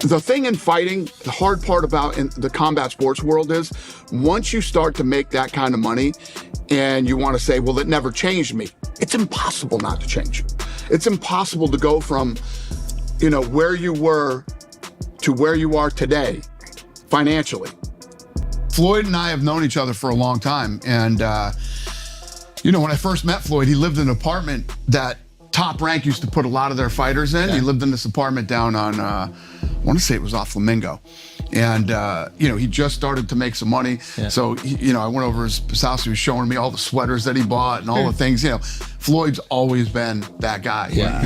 The thing in fighting, the hard part about in the combat sports world is once you start to make that kind of money and you want to say, well, it never changed me. It's impossible not to change. It's impossible to go from, where you were to where you are today financially. Floyd and I have known each other for a long time. And, when I first met Floyd, he lived in an apartment that Top Rank used to put a lot of their fighters in. Yeah. He lived in this apartment down on, I want to say it was off Flamingo. And, he just started to make some money. Yeah. So, I went over his house. He was showing me all the sweaters that he bought and all the things, Floyd's always been that guy. Yeah.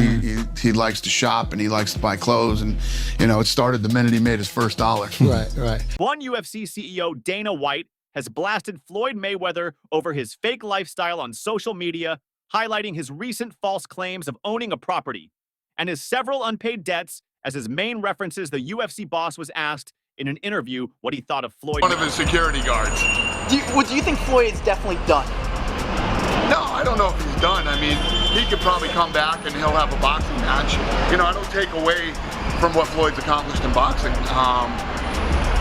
He likes to shop and he likes to buy clothes. And, it started the minute he made his first dollar. Right. One UFC CEO, Dana White, has blasted Floyd Mayweather over his fake lifestyle on social media, highlighting his recent false claims of owning a property and his several unpaid debts. As his main references, the UFC boss was asked in an interview what he thought of Floyd. One of his security guards. Do you think Floyd is definitely done? No, I don't know if he's done. I mean, he could probably come back and he'll have a boxing match. I don't take away from what Floyd's accomplished in boxing,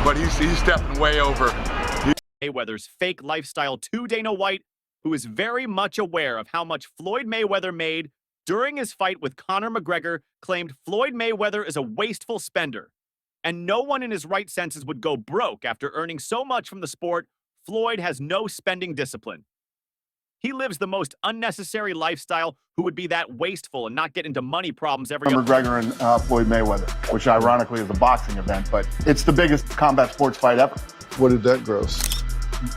but he's stepping way over Mayweather's fake lifestyle to Dana White, who is very much aware of how much Floyd Mayweather made during his fight with Conor McGregor, claimed Floyd Mayweather is a wasteful spender, and no one in his right senses would go broke after earning so much from the sport. Floyd has no spending discipline. He lives the most unnecessary lifestyle. Who would be that wasteful and not get into money problems every other? McGregor and Floyd Mayweather, which ironically is a boxing event, but it's the biggest combat sports fight ever. What did that gross?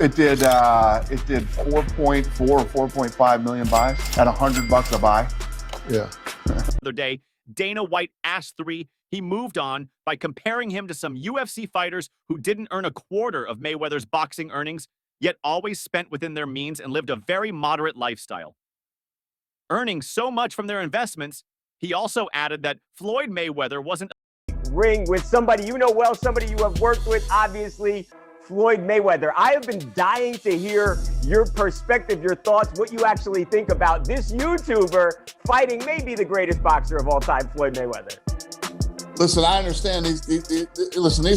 It did 4.4 or 4.5 million buys at $100 a buy. Yeah. The other day, Dana White asked he moved on by comparing him to some UFC fighters who didn't earn a quarter of Mayweather's boxing earnings, yet always spent within their means and lived a very moderate lifestyle. Earning so much from their investments, he also added that Floyd Mayweather wasn't ring with somebody you know well, somebody you have worked with, obviously, Floyd Mayweather. I have been dying to hear your perspective, your thoughts, what you actually think about this YouTuber fighting maybe the greatest boxer of all time, Floyd Mayweather. Listen, I understand these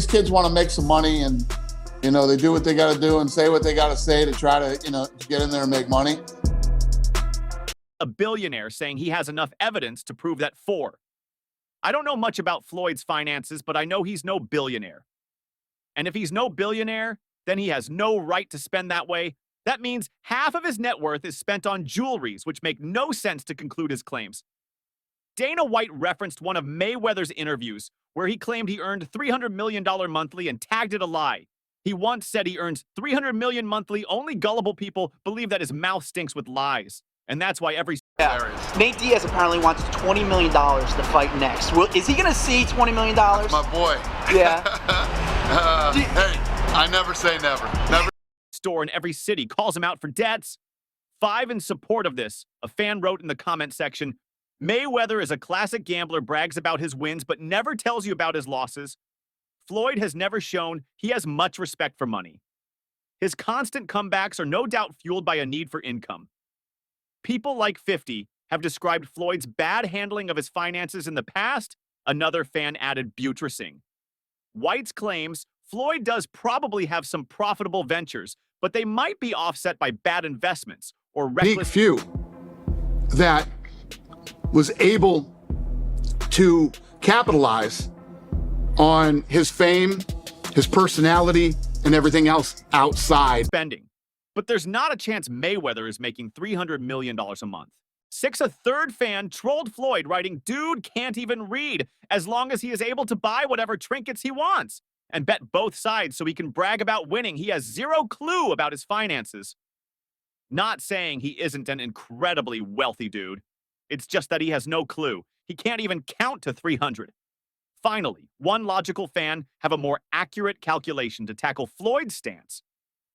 kids want to make some money and, they do what they got to do and say what they got to say to try to, to get in there and make money. A billionaire saying he has enough evidence to prove that I don't know much about Floyd's finances, but I know he's no billionaire. And if he's no billionaire, then he has no right to spend that way. That means half of his net worth is spent on jewelries, which make no sense to conclude his claims. Dana White referenced one of Mayweather's interviews where he claimed he earned $300 million monthly and tagged it a lie. He once said he earns $300 million monthly. Only gullible people believe that his mouth stinks with lies. And that's why every... Yeah. Nate Diaz apparently wants $20 million to fight next. Is he going to see $20 million? That's my boy. Yeah. Hey, I never say never. Never. Store in every city calls him out for debts. 5 in support of this. A fan wrote in the comment section, Mayweather is a classic gambler, brags about his wins, but never tells you about his losses. Floyd has never shown he has much respect for money. His constant comebacks are no doubt fueled by a need for income. People like 50 have described Floyd's bad handling of his finances in the past. Another fan added buttressing. White's claims Floyd does probably have some profitable ventures, but they might be offset by bad investments or reckless... few that was able to capitalize on his fame, his personality, and everything else outside spending. But there's not a chance Mayweather is making $300 million a month. 6, a third fan trolled Floyd, writing, dude can't even read as long as he is able to buy whatever trinkets he wants, and bet both sides so he can brag about winning. He has zero clue about his finances. Not saying he isn't an incredibly wealthy dude. It's just that he has no clue. He can't even count to 300. Finally, one logical fan have a more accurate calculation to tackle Floyd's stance.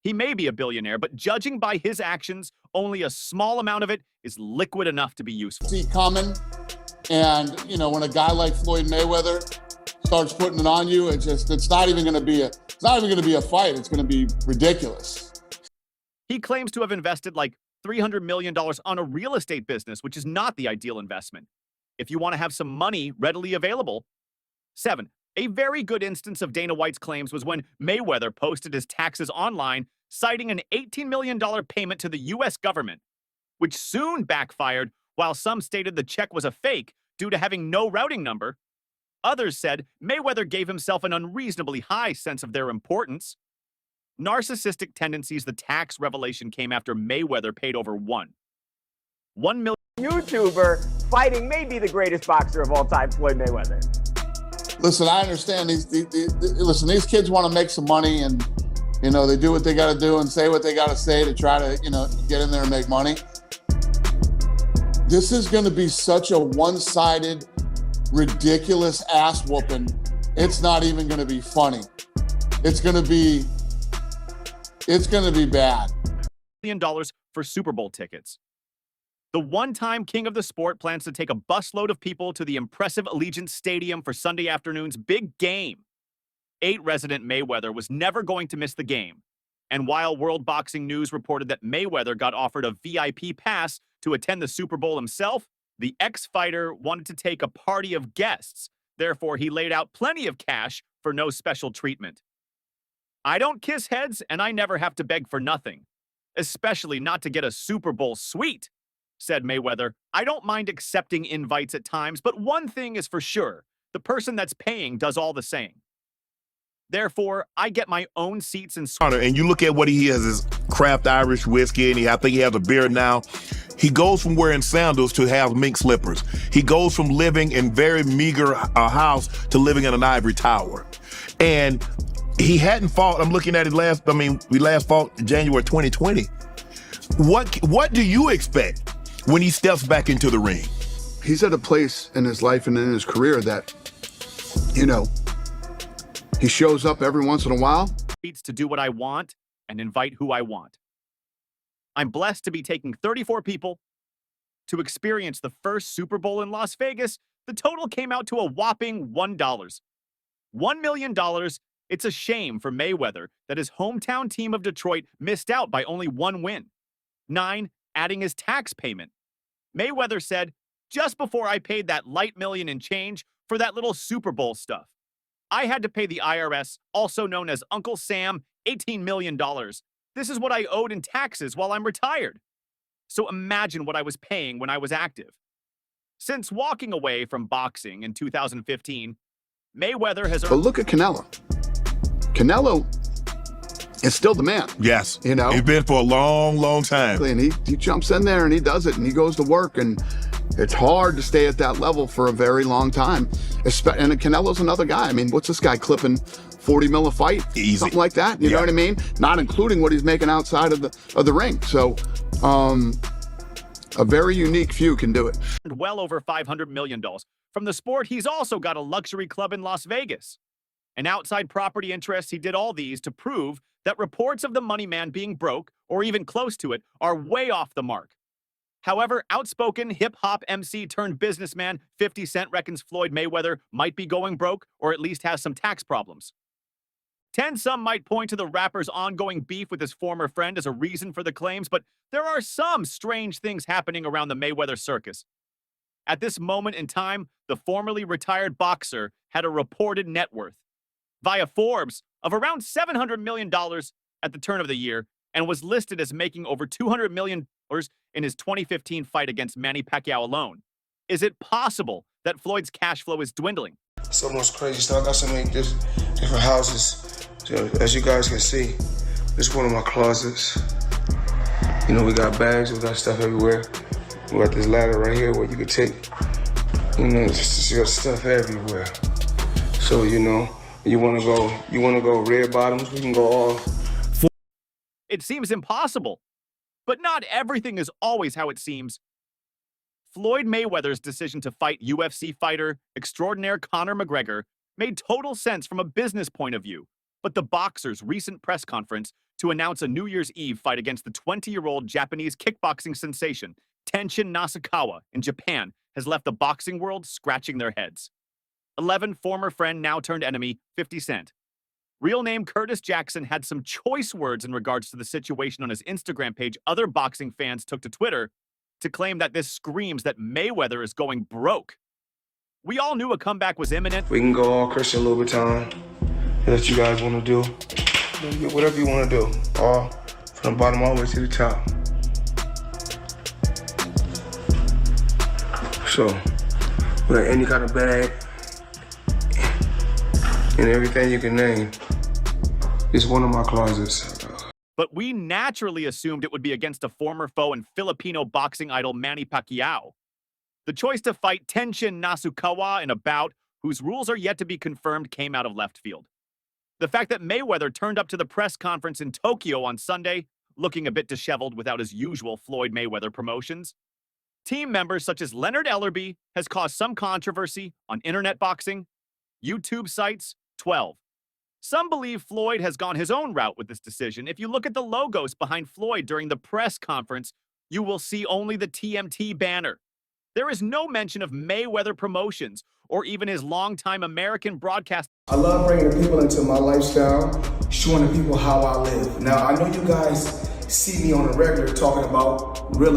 He may be a billionaire, but judging by his actions, only a small amount of it is liquid enough to be useful. See coming, and when a guy like Floyd Mayweather starts putting it on you, it's not even going to be a fight. It's going to be ridiculous. He claims to have invested like $300 million on a real estate business, which is not the ideal investment. If you want to have some money readily available. 7, A very good instance of Dana White's claims was when Mayweather posted his taxes online, citing an $18 million payment to the U.S. government, which soon backfired. While some stated the check was a fake due to having no routing number, others said Mayweather gave himself an unreasonably high sense of their importance. Narcissistic tendencies. The tax revelation came after Mayweather paid over $1 million YouTuber fighting maybe the greatest boxer of all time, Floyd Mayweather. Listen, I understand these kids want to make some money, and they do what they got to do and say what they got to say to try to get in there and make money. This is going to be such a one-sided, ridiculous ass whooping. It's not even going to be funny. It's going to be bad. $1 million for Super Bowl tickets. The one-time king of the sport plans to take a busload of people to the impressive Allegiant Stadium for Sunday afternoon's big game. 8 resident Mayweather was never going to miss the game. And while World Boxing News reported that Mayweather got offered a VIP pass to attend the Super Bowl himself, the ex-fighter wanted to take a party of guests. Therefore, he laid out plenty of cash for no special treatment. I don't kiss heads, and I never have to beg for nothing, especially not to get a Super Bowl suite, said Mayweather. I don't mind accepting invites at times, but one thing is for sure, the person that's paying does all the same. Therefore, I get my own seats and And you look at what he has, his craft Irish whiskey, and I think he has a beard now. He goes from wearing sandals to have mink slippers. He goes from living in very meager house to living in an ivory tower. And he hadn't fought. I'm looking at it we last fought in January 2020. What do you expect when he steps back into the ring? He's at a place in his life and in his career that, he shows up every once in a while. To do what I want and invite who I want. I'm blessed to be taking 34 people to experience the first Super Bowl in Las Vegas. The total came out to a whopping $1. $1 million. It's a shame for Mayweather that his hometown team of Detroit missed out by only 1 win. 9, adding his tax payment. Mayweather said, just before I paid that light million and change for that little Super Bowl stuff, I had to pay the IRS, also known as Uncle Sam, $18 million. This is what I owed in taxes while I'm retired. So imagine what I was paying when I was active. Since walking away from boxing in 2015, Mayweather has... But look at Canelo. Canelo is still the man. Yes. He's been for a long, long time. And he jumps in there and he does it and he goes to work, and it's hard to stay at that level for a very long time. And Canelo's another guy. What's this guy clipping 40 mil a fight? Easy. Something like that. You know what I mean? Not including what he's making outside of the ring. So a very unique few can do it. Well over $500 million. From the sport, he's also got a luxury club in Las Vegas. An outside property interest, he did all these to prove that reports of the money man being broke, or even close to it, are way off the mark. However, outspoken hip-hop MC turned businessman 50 Cent reckons Floyd Mayweather might be going broke, or at least has some tax problems. Some might point to the rapper's ongoing beef with his former friend as a reason for the claims, but there are some strange things happening around the Mayweather circus. At this moment in time, the formerly retired boxer had a reported net worth, via Forbes, of around $700 million at the turn of the year, and was listed as making over $200 million in his 2015 fight against Manny Pacquiao alone. Is it possible that Floyd's cash flow is dwindling? So much crazy stuff. I got so many different houses. So, as you guys can see, this is one of my closets. We got bags, we got stuff everywhere. We got this ladder right here where you can take, just got stuff everywhere. So, you want to go red bottoms, we can go all. It seems impossible. But not everything is always how it seems. Floyd Mayweather's decision to fight UFC fighter extraordinaire Conor McGregor made total sense from a business point of view, but the boxer's recent press conference to announce a New Year's Eve fight against the 20-year-old Japanese kickboxing sensation Tenshin Nasukawa in Japan has left the boxing world scratching their heads. 11 former friend now turned enemy, 50 Cent. Real name Curtis Jackson had some choice words in regards to the situation on his Instagram page. Other boxing fans took to Twitter to claim that this screams that Mayweather is going broke. We all knew a comeback was imminent. We can go all Christian Louboutin. That you guys want to do. Whatever you want to do. All from the bottom all the way to the top. So, with any kind of bag and everything you can name, it's one of my closets. But we naturally assumed it would be against a former foe and Filipino boxing idol Manny Pacquiao. The choice to fight Tenshin Nasukawa in a bout whose rules are yet to be confirmed came out of left field. The fact that Mayweather turned up to the press conference in Tokyo on Sunday, looking a bit disheveled without his usual Floyd Mayweather promotions. Team members such as Leonard Ellerby has caused some controversy on internet boxing. YouTube sites, 12. Some believe Floyd has gone his own route with this decision. If you look at the logos behind Floyd during the press conference, you will see only the TMT banner. There is no mention of Mayweather Promotions or even his longtime American broadcast. I love bringing the people into my lifestyle, showing the people how I live. Now, I know you guys see me on a regular talking about real